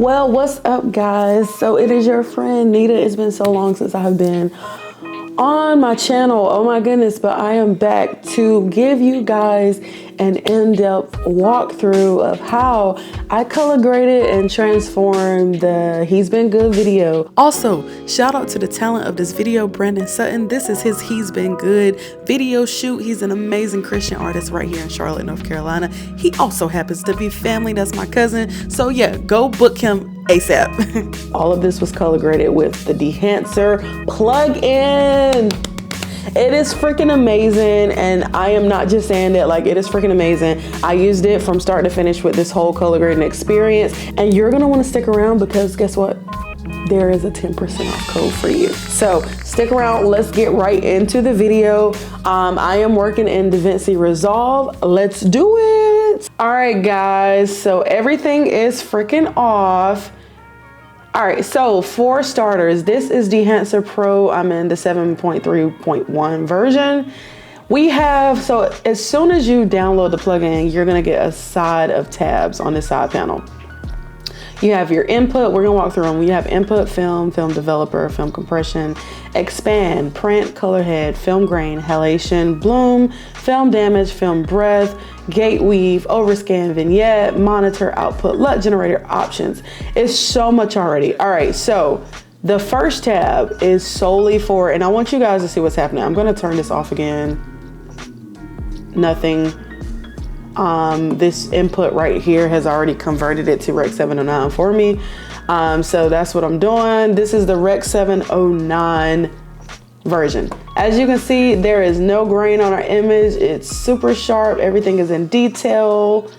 Well, what's up, guys? So it is your friend Nita. It's been so long since I have been on my channel. Oh my goodness, but I am back to give you guys an in-depth walkthrough of how I color graded and transformed the He's Been Good video. Also, shout out to the talent of this video, Brandon Sutton. This is his He's Been Good video shoot. He's an amazing Christian artist right here in Charlotte, North Carolina. He also happens to be family. That's my cousin. So yeah, go book him ASAP. All of this was color graded with the Dehancer plug-in. It is freaking amazing, and I am not just saying that, like, it is freaking amazing. I used it from start to finish with this whole color grading experience, and you're gonna want to stick around because guess what? There is a 10% off code for you. So stick around, let's get right into the video. I am working in Davinci Resolve. Let's do it. All right, guys, so everything is freaking off. All right, so for starters, this is Dehancer Pro. I'm in the 7.3.1 version. We have, so as soon as you download the plugin, you're gonna get a side of tabs on this side panel. You have your input, we're gonna walk through them. You have input, film, film developer, film compression, expand, print, color head, film grain, halation, bloom, film damage, film breadth, gate weave, overscan, vignette, monitor, output, LUT generator, options. It's so much already. All right, so the first tab is solely for, and I want you guys to see what's happening. I'm gonna turn this off again. Nothing. This input right here has already converted it to Rec 709 for me. So that's what I'm doing. This is the Rec 709 version. As you can see, there is no grain on our image. It's super sharp. Everything is in detail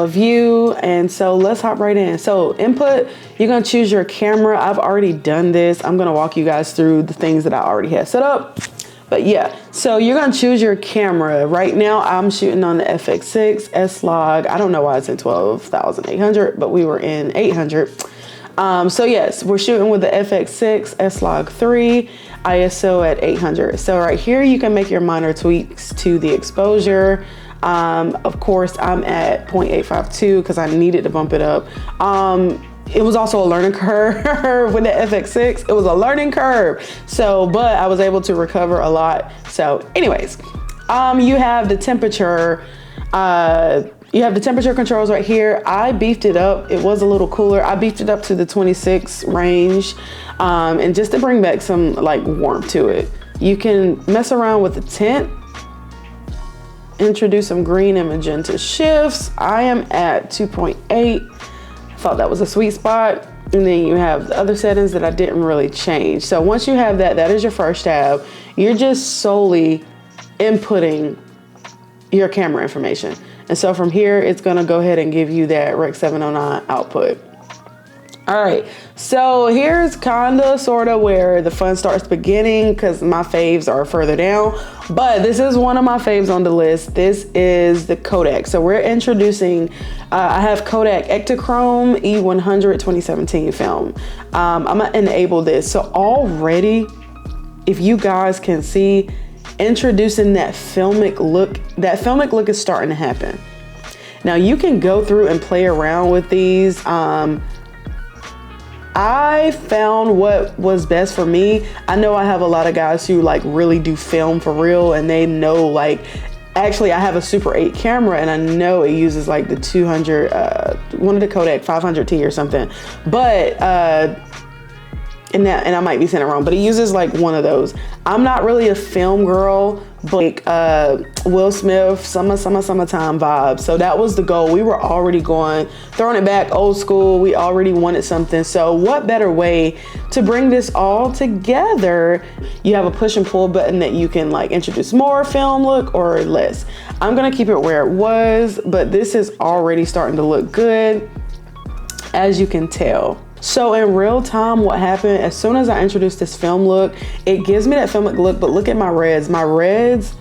view. And so let's hop right in. So input, you're gonna choose your camera. I've already done this. I'm gonna walk you guys through the things that I already have set up. But yeah, so you're gonna choose your camera. Right now, I'm shooting on the FX6 S-Log. I don't know why it's in 12,800, but we were in 800. So yes, we're shooting with the FX6 S-Log 3, ISO at 800. So right here, you can make your minor tweaks to the exposure. Of course, I'm at 0.852 because I needed to bump it up. It was also a learning curve with the FX6. It was a learning curve. So, but I was able to recover a lot. So anyways, you have the temperature, controls right here. I beefed it up. It was a little cooler. I beefed it up to the 26 range. And just to bring back some like warmth to it. You can mess around with the tint, introduce some green and magenta shifts. I am at 2.8. Thought that was a sweet spot. And then you have the other settings that I didn't really change. So once you have that, that is your first tab. You're just solely inputting your camera information. And so from here, it's gonna go ahead and give you that Rec 709 output. All right, so here's kinda sorta where the fun starts beginning because my faves are further down, but this is one of my faves on the list. This is the Kodak. So we're introducing, I have Kodak Ektachrome E100 2017 film. I'm gonna enable this. So already, if you guys can see, introducing that filmic look is starting to happen. Now you can go through and play around with these. I found what was best for me. I know I have a lot of guys who like really do film for real and they know like, actually I have a Super 8 camera and I know it uses like the 200, one of the Kodak 500T or something. But, and I might be saying it wrong, but it uses like one of those. I'm not really a film girl, but like Will Smith, summertime vibe. So that was the goal. We were already throwing it back old school. We already wanted something. So what better way to bring this all together? You have a push and pull button that you can like introduce more film look or less. I'm gonna keep it where it was, but this is already starting to look good, as you can tell. So in real time, what happened, as soon as I introduced this film look, it gives me that filmic look, but look at my reds. My reds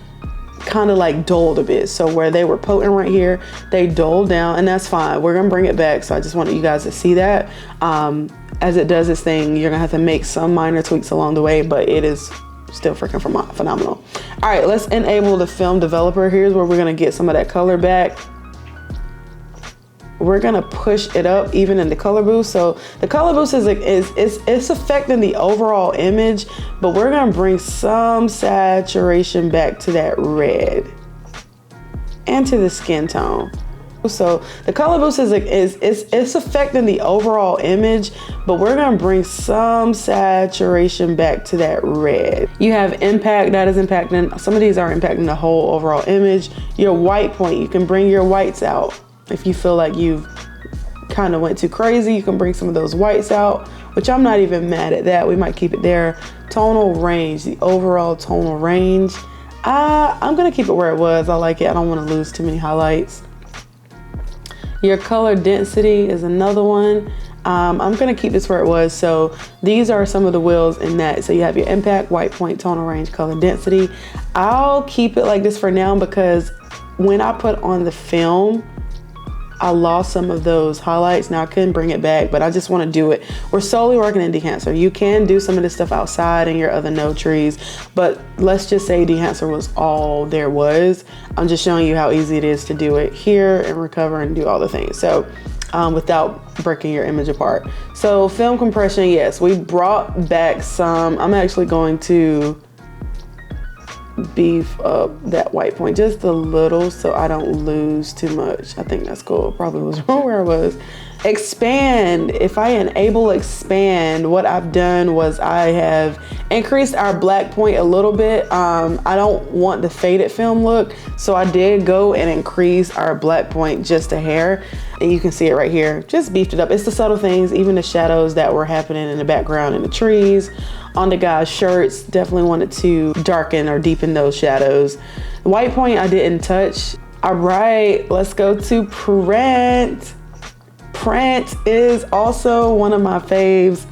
kind of like dulled a bit. So where they were potent right here, they dulled down, and that's fine. We're gonna bring it back. So I just wanted you guys to see that. As it does its thing, you're gonna have to make some minor tweaks along the way, but it is still freaking phenomenal. All right, let's enable the film developer. Here's where we're gonna get some of that color back. we're gonna push it up even in the color boost. So the color boost it's affecting the overall image, but we're gonna bring some saturation back to that red and to the skin tone. So the color boost it's affecting the overall image, but we're gonna bring some saturation back to that red. You have impact that is impacting, some of these are impacting the whole overall image. Your white point, you can bring your whites out. If you feel like you've kind of went too crazy, you can bring some of those whites out, which I'm not even mad at that. We might keep it there. Tonal range, the overall tonal range. I'm gonna keep it where it was. I like it. I don't wanna lose too many highlights. Your color density is another one. I'm gonna keep this where it was. So these are some of the wheels in that. So you have your impact, white point, tonal range, color density. I'll keep it like this for now because when I put on the film, I lost some of those highlights. Now I couldn't bring it back, but I just want to do it. We're solely working in Dehancer. You can do some of this stuff outside in your other node trees, but let's just say Dehancer was all there was. I'm just showing you how easy it is to do it here and recover and do all the things. So without breaking your image apart. So film compression, yes, we brought back some. I'm actually going to beef up that white point just a little so I don't lose too much. I think that's cool. Probably was wrong where I was. Expand. If I enable expand, what I've done was I have increased our black point a little bit. I don't want the faded film look, so I did go and increase our black point just a hair, and you can see it right here. Just beefed it up. It's the subtle things, even the shadows that were happening in the background in the trees. On the guy's shirts, definitely wanted to darken or deepen those shadows. The white point I didn't touch. All right, let's go to print. Print is also one of my faves.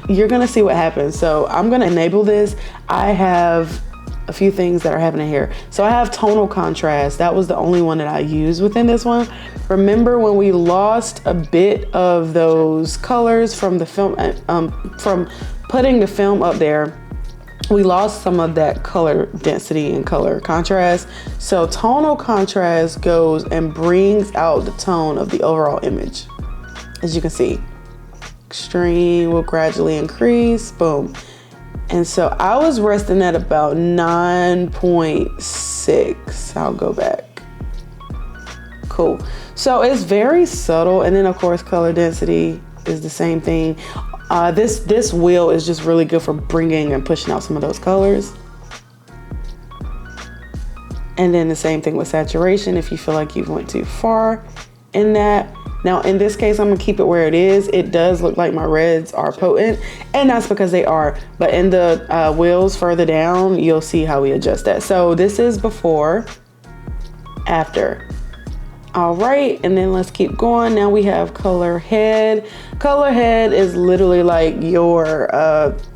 You're gonna see what happens. So I'm gonna enable this. I have a few things that are happening here. So I have tonal contrast. That was the only one that I used within this one. Remember when we lost a bit of those colors from the film, from putting the film up there, we lost some of that color density and color contrast. So tonal contrast goes and brings out the tone of the overall image. As you can see, extreme will gradually increase, boom. And so I was resting at about 9.6. I'll go back. Cool. So it's very subtle. And then of course, color density is the same thing. This wheel is just really good for bringing and pushing out some of those colors. And then the same thing with saturation. If you feel like you've went too far in that. Now, in this case, I'm gonna keep it where it is. It does look like my reds are potent, and that's because they are. But in the wheels further down, you'll see how we adjust that. So this is before, after. All right, and then let's keep going. Now we have color head. Color head is literally like your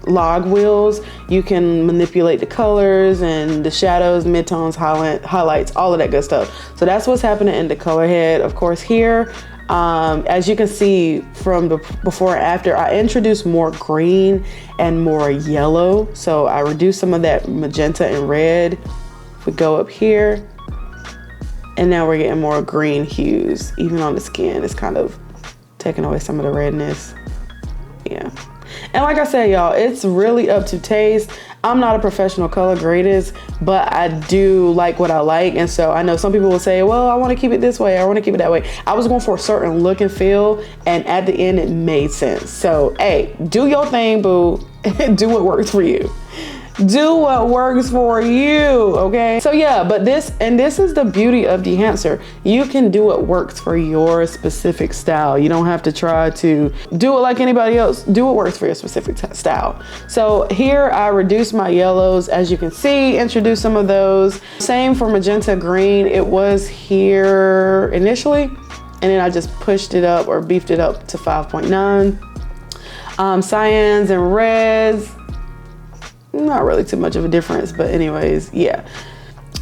log wheels. You can manipulate the colors and the shadows, midtones, highlights, all of that good stuff. So that's what's happening in the color head. Of course, here, as you can see from the before and after, I introduced more green and more yellow. So I reduced some of that magenta and red. If we go up here, and now we're getting more green hues. Even on the skin, it's kind of taking away some of the redness. Yeah. And like I said, y'all, it's really up to taste. I'm not a professional color gradist, but I do like what I like. And so I know some people will say, well, I want to keep it this way. I want to keep it that way. I was going for a certain look and feel, and at the end it made sense. So, hey, do your thing, boo. Do what works for you. Do what works for you, okay? So yeah, but this is the beauty of Dehancer. You can do what works for your specific style. You don't have to try to do it like anybody else. Do what works for your specific style. So here I reduced my yellows, as you can see, introduced some of those. Same for magenta green. It was here initially, and then I just pushed it up or beefed it up to 5.9. Cyans and reds, not really too much of a difference, but anyways, yeah,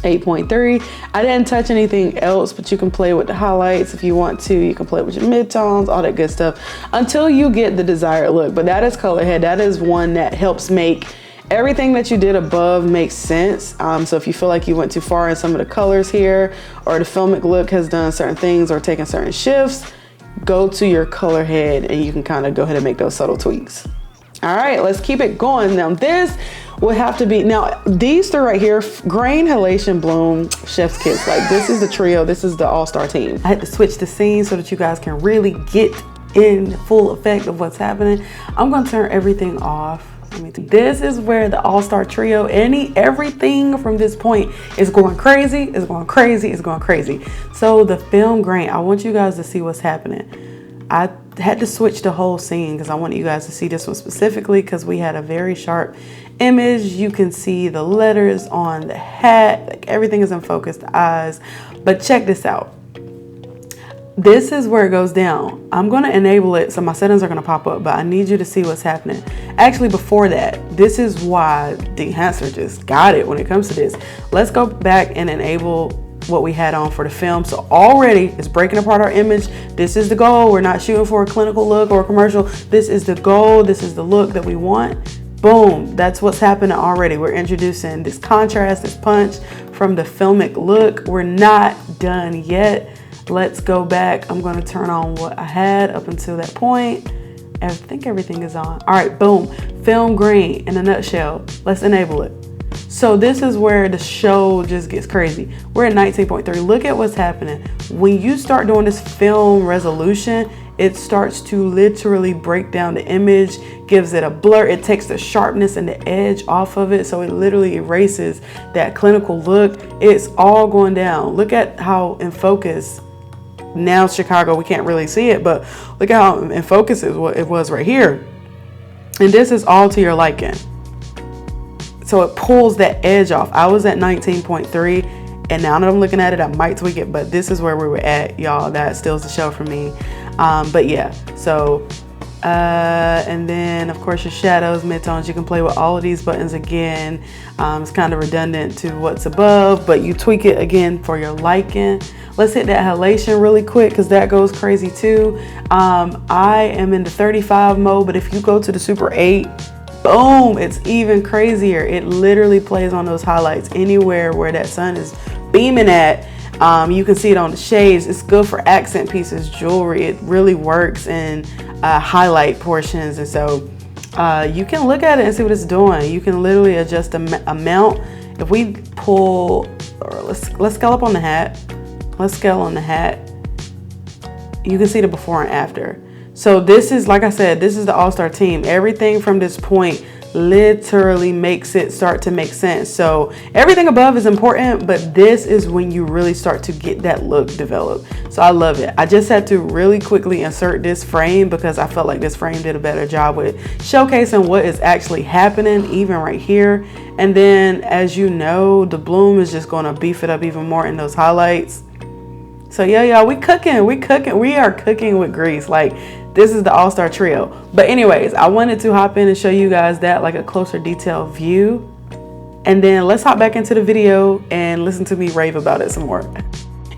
8.3. I didn't touch anything else, but you can play with the highlights if you want to. You can play with your midtones, all that good stuff, until you get the desired look. But that is color head. That is one that helps make everything that you did above make sense. So if you feel like you went too far in some of the colors here, or the filmic look has done certain things or taken certain shifts, go to your color head and you can kind of go ahead and make those subtle tweaks. All right, let's keep it going. Now this would have to be, now these three right here, grain, halation, bloom, chef's kiss. Like this is the trio, this is the all-star team. I had to switch the scene so that you guys can really get in full effect of what's happening. I'm gonna turn everything off. This is where the all-star trio, everything from this point is going crazy, is going crazy, is going crazy. So the film grain, I want you guys to see what's happening. I had to switch the whole scene because I want you guys to see this one specifically because we had a very sharp image. You can see the letters on the hat, like everything is in focus, the eyes. But check this out. This is where it goes down. I'm gonna enable it so my settings are gonna pop up, but I need you to see what's happening. Actually, before that, this is why Dehancer just got it when it comes to this. Let's go back and enable what we had on for the film. So already it's breaking apart our image. This is the goal. We're not shooting for a clinical look or a commercial. This is the goal. This is the look that we want. Boom, that's what's happening already. We're introducing this contrast, this punch from the filmic look. We're not done yet. Let's go back. I'm going to turn on what I had up until that point. I think everything is on. All right, boom. Film grain in a nutshell. Let's enable it. So this is where the show just gets crazy. We're at 19.3. Look at what's happening. When you start doing this film resolution, it starts to literally break down the image, gives it a blur. It takes the sharpness and the edge off of it. So it literally erases that clinical look. It's all going down. Look at how in focus. Now Chicago, we can't really see it, but look at how in focus is what it was right here. And this is all to your liking. So it pulls that edge off. I was at 19.3 and now that I'm looking at it, I might tweak it, but this is where we were at, y'all. That stills the show for me. But yeah, so, and then of course your shadows, midtones, you can play with all of these buttons again. It's kind of redundant to what's above, but you tweak it again for your liking. Let's hit that halation really quick because that goes crazy too. I am in the 35 mode, but if you go to the Super 8, boom, it's even crazier. It literally plays on those highlights anywhere where that sun is beaming at. You can see it on the shades. It's good for accent pieces, jewelry. It really works in highlight portions. And so you can look at it and see what it's doing. You can literally adjust the amount. If we pull, or let's scale up on the hat. Let's scale on the hat. You can see the before and after. So this is, like I said, this is the all-star team. Everything from this point literally makes it start to make sense. So everything above is important, but this is when you really start to get that look developed. So I love it. I just had to really quickly insert this frame because I felt like this frame did a better job with showcasing what is actually happening, even right here. And then, as you know, the bloom is just going to beef it up even more in those highlights. So yeah, y'all, we are cooking with grease. Like, this is the all-star trio. But anyways, I wanted to hop in and show you guys that, like a closer detailed view. And then let's hop back into the video and listen to me rave about it some more.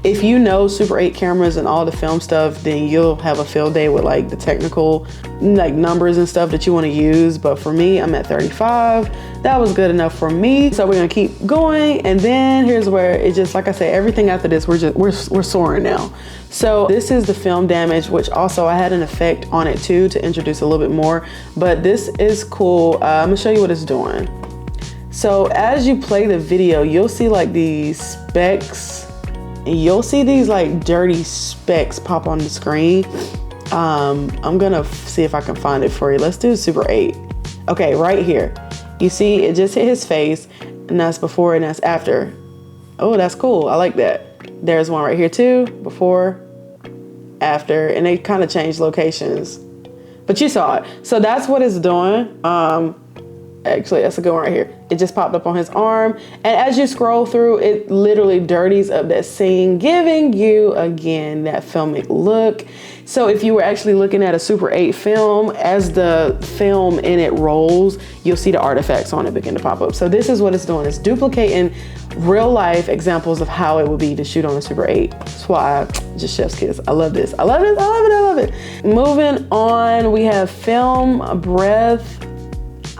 If you know Super 8 cameras and all the film stuff, then you'll have a field day with like the technical like numbers and stuff that you want to use. But for me, I'm at 35. That was good enough for me. So we're gonna keep going. And then here's where it just, like I said, everything after this, we're soaring now. So this is the film damage, which also I had an effect on it too to introduce a little bit more. But this is cool. I'm gonna show you what it's doing. So as you play the video, you'll see like these specks. And you'll see these like dirty specks pop on the screen. I'm gonna see if I can find it for you. Let's do Super 8. Okay, right here. You see it just hit his face, and that's before and that's after. Oh, that's cool. I like that. There's one right here too, before, after, and they kind of changed locations. But you saw it. So that's what it's doing. Actually, that's a good one right here. It just popped up on his arm. And as you scroll through, it literally dirties up that scene, giving you, again, that filmic look. So if you were actually looking at a Super 8 film, as the film in it rolls, you'll see the artifacts on it begin to pop up. So this is what it's doing. It's duplicating real life examples of how it would be to shoot on a Super 8. That's why just chef's kiss. I love this. I love it. I love it. I love it. Moving on, we have film breath.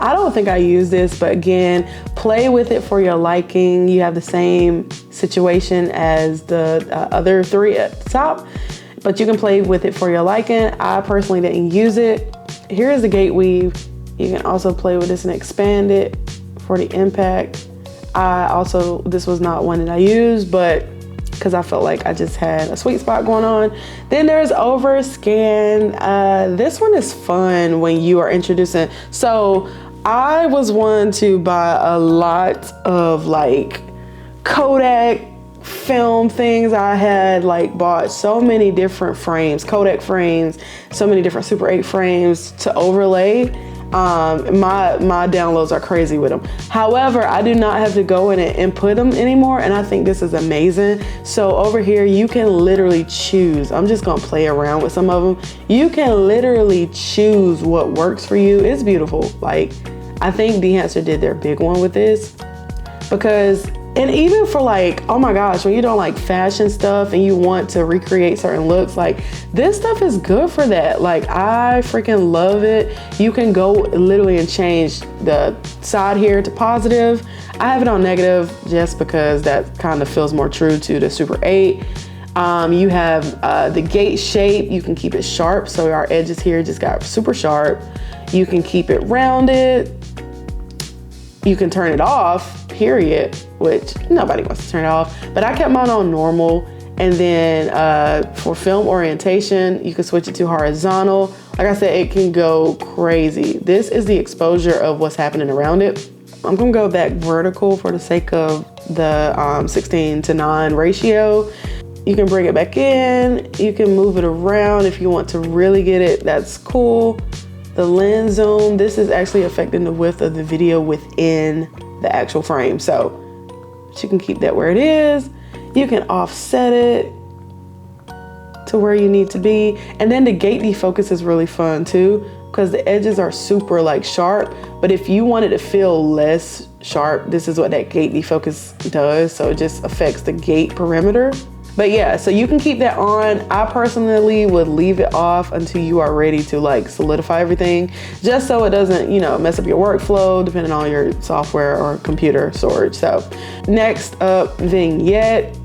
I don't think I use this, but again, play with it for your liking. You have the same situation as the other three at the top. but you can play with it for your liking. I personally didn't use it. Here is the gate weave. You can also play with this and expand it for the impact. This was not one that I used, but because I felt like I just had a sweet spot going on. Then there's overscan. This one is fun when you are introducing. So I was one to buy a lot of like Kodak film things. I had like bought so many different frames, Kodak frames, so many different Super 8 frames to overlay. My downloads are crazy with them. However, I do not have to go in and input them anymore, and I think this is amazing. So over here, you can literally choose. I'm just gonna play around with some of them. You can literally choose what works for you. It's beautiful. Like, I think Dehancer did their big one with this, because, and even for like, oh my gosh, when you're doing like fashion stuff and you want to recreate certain looks, like this stuff is good for that. Like, I freaking love it. You can go literally and change the side here to positive. I have it on negative just because that kind of feels more true to the Super 8. You have the gate shape. You can keep it sharp. So our edges here just got super sharp. You can keep it rounded. You can turn it off, period, which nobody wants to turn it off, but I kept mine on normal. And then for film orientation, you can switch it to horizontal. Like I said, it can go crazy. This is the exposure of what's happening around it. I'm gonna go back vertical for the sake of the 16:9 ratio. You can bring it back in. You can move it around if you want to really get it, that's cool. The lens zoom, this is actually affecting the width of the video within the actual frame. So you can keep that where it is. You can offset it to where you need to be. And then the gate defocus is really fun too, because the edges are super like sharp. But if you want it to feel less sharp, this is what that gate defocus does. So it just affects the gate perimeter. But yeah, so you can keep that on. I personally would leave it off until you are ready to like solidify everything, just so it doesn't, you know, mess up your workflow depending on your software or computer storage. So next up, vignette.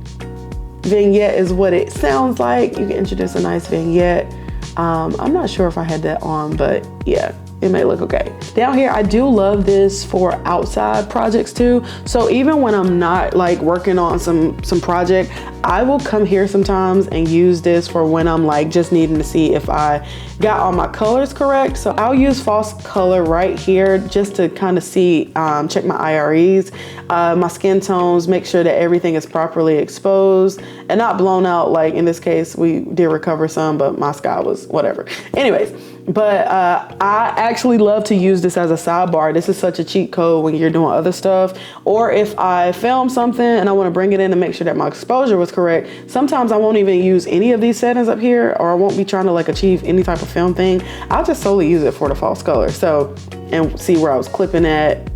Vignette is what it sounds like. You can introduce a nice vignette. I'm not sure if I had that on, but yeah, it may look okay. Down here, I do love this for outside projects too. So even when I'm not like working on some project, I will come here sometimes and use this for when I'm like just needing to see if I got all my colors correct. So I'll use false color right here just to kind of see, check my IREs, my skin tones, make sure that everything is properly exposed and not blown out. Like in this case, we did recover some, but my sky was whatever. Anyways, but I actually love to use this as a sidebar. This is such a cheat code when you're doing other stuff, or if I film something and I want to bring it in to make sure that my exposure was correct. Sometimes I won't even use any of these settings up here, or I won't be trying to like achieve any type of film thing. I'll just solely use it for the false color. So, and see where I was clipping at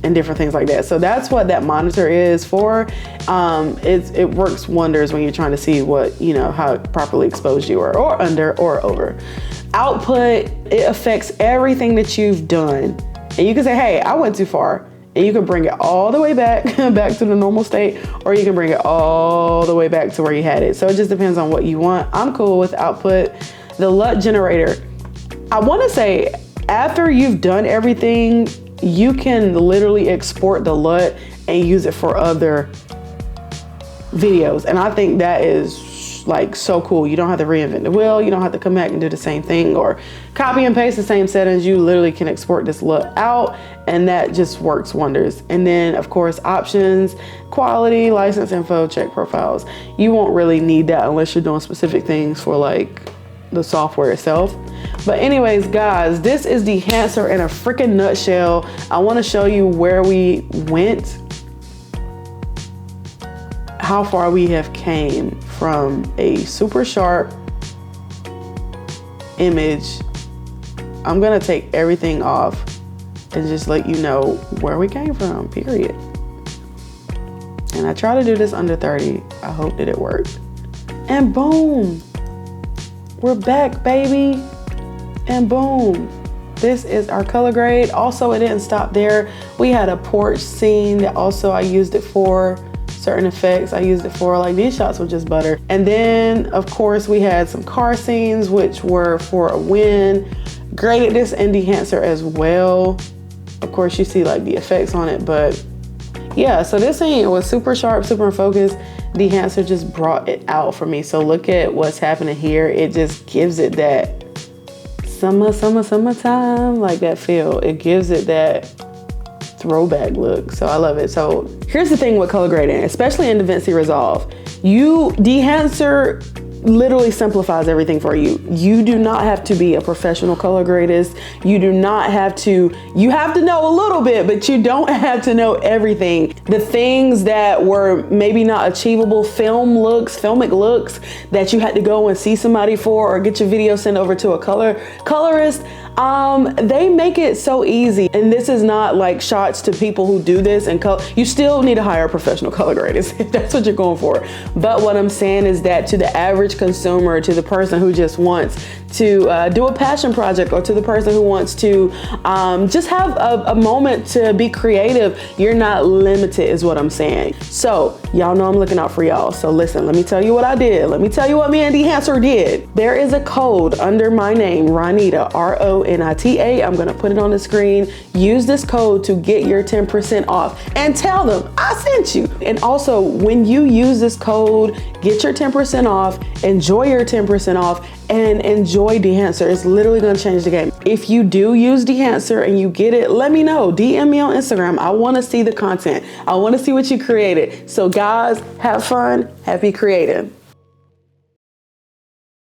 and different things like that. So that's what that monitor is for. It works wonders when you're trying to see what, you know, how properly exposed you are, or under or over. Output, it affects everything that you've done. And you can say, hey, I went too far. And you can bring it all the way back, back to the normal state, or you can bring it all the way back to where you had it. So it just depends on what you want. I'm cool with output. The LUT generator, I wanna say after you've done everything, you can literally export the LUT and use it for other videos. And I think that is like so cool. You don't have to reinvent the wheel. You don't have to come back and do the same thing or copy and paste the same settings. You literally can export this LUT out, and that just works wonders. And then of course, options, quality, license info, check profiles. You won't really need that unless you're doing specific things for like the software itself. But anyways, guys, this is Dehancer in a freaking nutshell. I want to show you where we went, how far we have came from a super sharp image. I'm gonna take everything off and just let you know where we came from, period. And I try to do this under 30. I hope that it worked. And boom, we're back, baby. And boom, this is our color grade. Also, it didn't stop there. We had a porch scene that also I used it for. certain effects. I used it for, like, these shots were just butter. And then of course we had some car scenes, which were for a win. Graded this in Dehancer as well. Of course you see like the effects on it, but yeah, so this scene was super sharp, super in focus. Dehancer just brought it out for me. So look at what's happening here. It just gives it that summertime, like that feel. It gives it that throwback look. So I love it. So here's the thing with color grading, especially in Davinci Resolve. Dehancer literally simplifies everything for you. You do not have to be a professional color gradist. You do not have to, you have to know a little bit, but you don't have to know everything. The things that were maybe not achievable filmic looks that you had to go and see somebody for or get your video sent over to a colorist, they make it so easy. And this is not like shots to people who do this and you still need to hire a professional color gradist if that's what you're going for. But what I'm saying is that to the average consumer, to the person who just wants to do a passion project, or to the person who wants to just have a moment to be creative, you're not limited is what I'm saying. So y'all know I'm looking out for y'all. So listen, let me tell you what I did. Let me tell you what me and Dehancer did. There is a code under my name, Ronita, RONITA. I'm gonna put it on the screen. Use this code to get your 10% off and tell them I sent you. And also when you use this code, get your 10% off, enjoy your 10% off, and enjoy Dehancer. It's literally gonna change the game. If you do use Dehancer and you get it, let me know. DM me on Instagram. I wanna see the content. I wanna see what you created. So guys, have fun, happy creating.